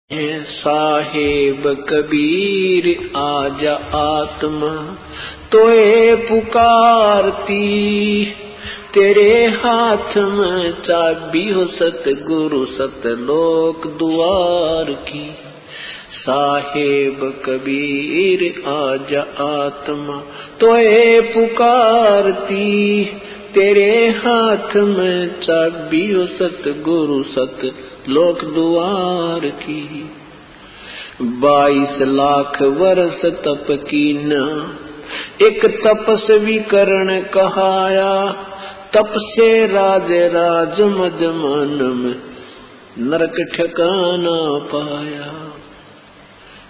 साहेब कबीर आजा आत्मा तोए पुकारती, तेरे हाथ में चाबी हो सतगुरु सतलोक द्वार की। साहेब कबीर आजा आत्मा तोए पुकारती, तेरे हाथ में चाबी हो सतगुरु सतलोक द्वार की। 22 लाख वर्ष तप कीना, एक तपस्वी करण कहाया, तप से राज राज मद मन में नरक ठिकाना पाया।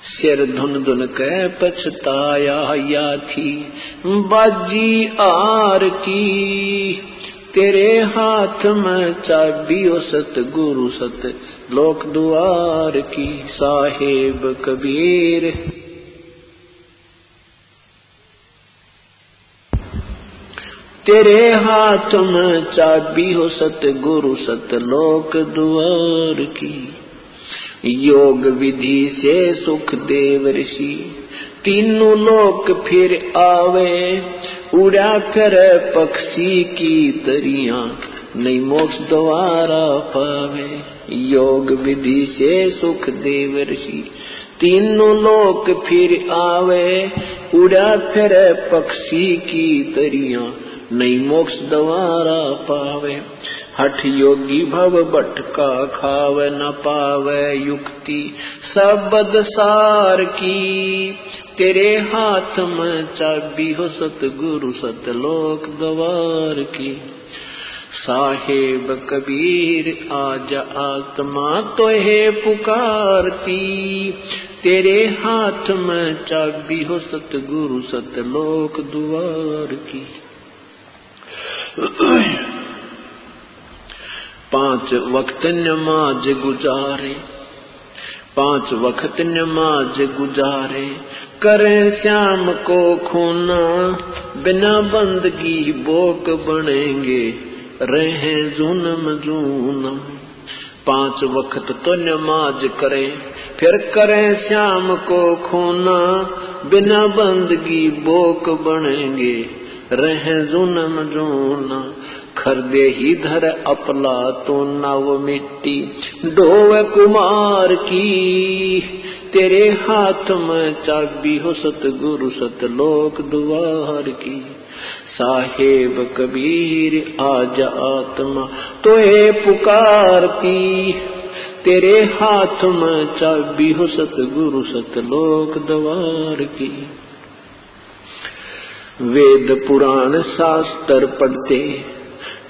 सिर धुन धुन कह पछताया, या थी बाजी आर की, तेरे हाथ में चाबी हो सतगुरु सत लोक द्वार की। साहेब कबीर तेरे हाथ में चाबी हो सतगुरु सतलोक द्वार की। योग विधि से सुख देव ऋषि तीनों लोक फिर आवे, उड़ा फिर पक्षी की तरियां नहीं मोक्ष द्वारा पावे। योग विधि से सुख देव ऋषि तीनों लोक फिर आवे, उड़ा फिर पक्षी की तरियां नहीं मोक्ष द्वारा पावे। हठ योगी भव भटका खावे न पावे युक्ति सबद सार की, तेरे हाथ में चाबी हो सतगुरु सतलोक द्वार की। साहेब कबीर आजा आत्मा तोहे पुकारती, तेरे हाथ में चाबी हो सतगुरु सतलोक द्वार की। 5 वक्त नमाज गुजारे, 5 वक्त नमाज गुजारे, करें श्याम को खूना, बिना बंदगी बोक बनेंगे रहे जूनम जूना। 5 वक्त तो नमाज करें, फिर करें श्याम को खूना, बिना बंदगी बोक बनेंगे रहे जूनम जूना। खरदे ही धर अपला तो नव मिट्टी डोव कुमार की, तेरे हाथ में चाबी हो सतगुरु सतलोक द्वार की। साहेब कबीर आजा आत्मा तोहे पुकारती, तेरे हाथ में चाबी हो सतगुरु सतलोक द्वार की। वेद पुराण शास्त्र पढ़ते,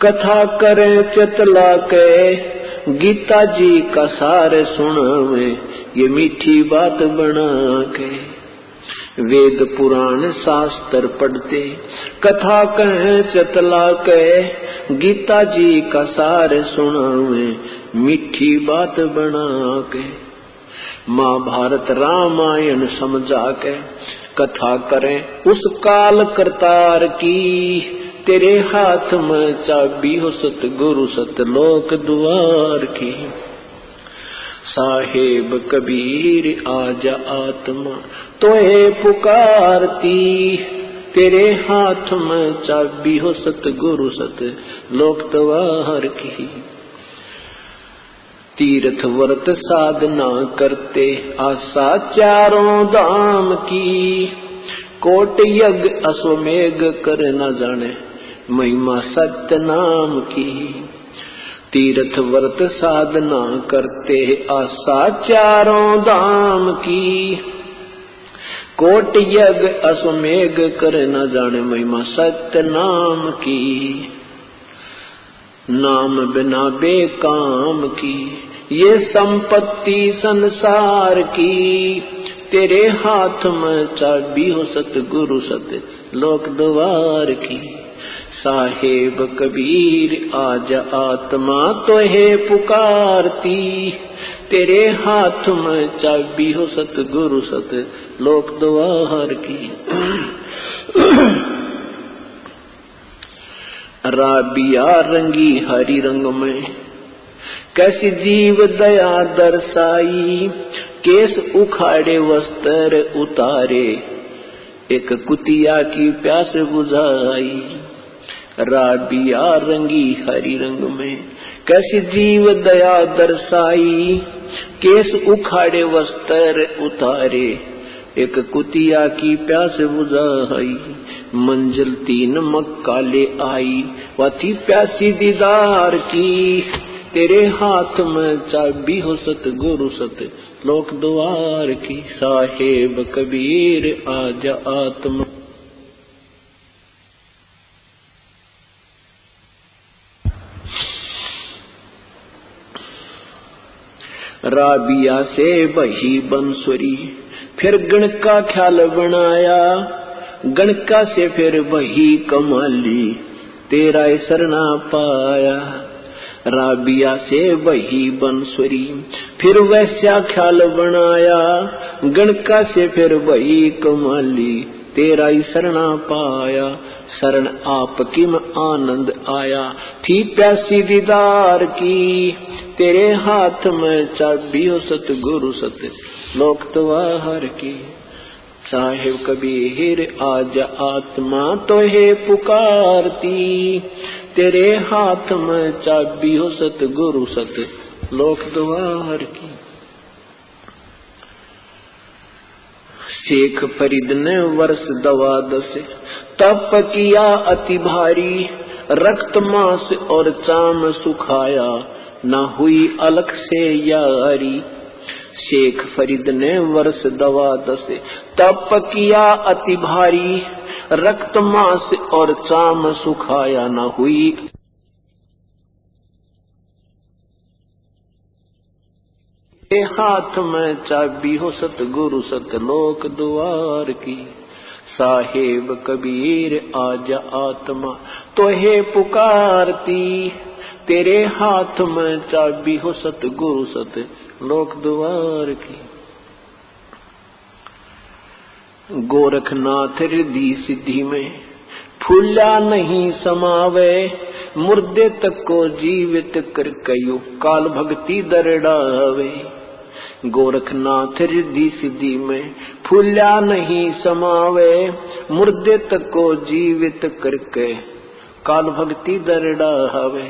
कथा करें चतला के, गीता जी का सार सुनावे ये मीठी बात बना के। वेद पुराण शास्त्र पढ़ते, कथा कहें चतला के, गीता जी का सार सुनावे मीठी बात बना के। महाभारत रामायण समझा के, कथा करें उस काल करतार की, तेरे हाथ में चाबी हो सतगुरु सतलोक द्वार की। साहेब कबीर आजा आत्मा तोहे पुकारती, तेरे हाथ में चाबी हो सतगुरु सतलोक द्वार की। तीर्थ व्रत साधना करते, आशा चारों धाम की, कोट यज्ञ अश्वमेघ कर न जाने महिमा सत्य नाम की। तीर्थ व्रत साधना करते, आशा चारों धाम की, कोट यज्ञ अश्वमेघ कर न जाने महिमा सत्य नाम की। नाम बिना बेकाम की ये संपत्ति संसार की, तेरे हाथ में चाबी हो सतगुरु सतलोक द्वार की। साहेब कबीर आजा आत्मा तोहे पुकारती, तेरे हाथ में चाबी हो सतगुरु सतलोक द्वार की। राबिया रंगी हरी रंग में, कैसी जीव दया दर्शाई, केस उखाड़े वस्त्र उतारे, एक कुतिया की प्यास बुझाई। राबिया रंगी हरी रंग में, कैसी जीव दया दर्शाई, केस उखाड़े वस्त्र उतारे, एक कुतिया की प्यास बुझाई। मंजिल 3 मक्का ले आई, वह थी प्यासी दीदार की, तेरे हाथ में चाबी हो सतगुरु सत लोक द्वार की। साहेब कबीर आजा आत्मा, राबिया से बही बंसुरी, फिर गण का ख्याल बनाया, गणका से फिर वही कमाली, तेरा सरना पाया। राबिया से वही बंसुरी, फिर वैसा ख्याल बनाया, गणका से फिर वही कमाली, तेरा सरना पाया। शरण आपकी में आनंद आया, थी प्यासी दीदार की, तेरे हाथ में चाबी हो सतगुरु सत लोक द्वार की। साहेब कबीर आजा आत्मा तो है पुकारती, तेरे हाथ में चाबी हो सतगुरु सत लोक द्वार की। शेख फरीद ने वर्ष 12 तप किया अति भारी, रक्त मांस और चाम सुखाया, ना हुई अलख से यारी। शेख फरीद ने वर्ष 12 तप किया अति भारी, रक्त मांस और चाम सुखाया, ना हुई हाथ में चाबी हो सतगुरु सतलोक द्वार की। साहेब कबीर आजा आत्मा तो है पुकारती, तेरे हाथ में चाबी हो सतगुरु सत लोक द्वार की। गोरखनाथ रिद्धि सिद्धि में फूला नहीं समावे, मुर्दे तक को जीवित कर कयो, काल भक्ति दरड़ावे। गोरखनाथ रिद्धि सिद्धि में फूला नहीं समावे, मुर्दे तक को जीवित करके काल भक्ति दरड़ावे।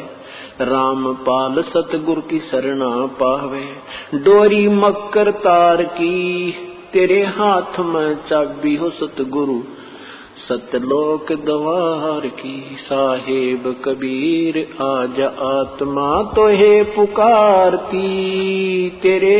रामपाल सतगुरु की शरणा पावे, डोरी मकर तार की, तेरे हाथ में चाबी हो सतगुरु सतलोक द्वार की। साहेब कबीर आजा आत्मा तो है पुकारती, तेरे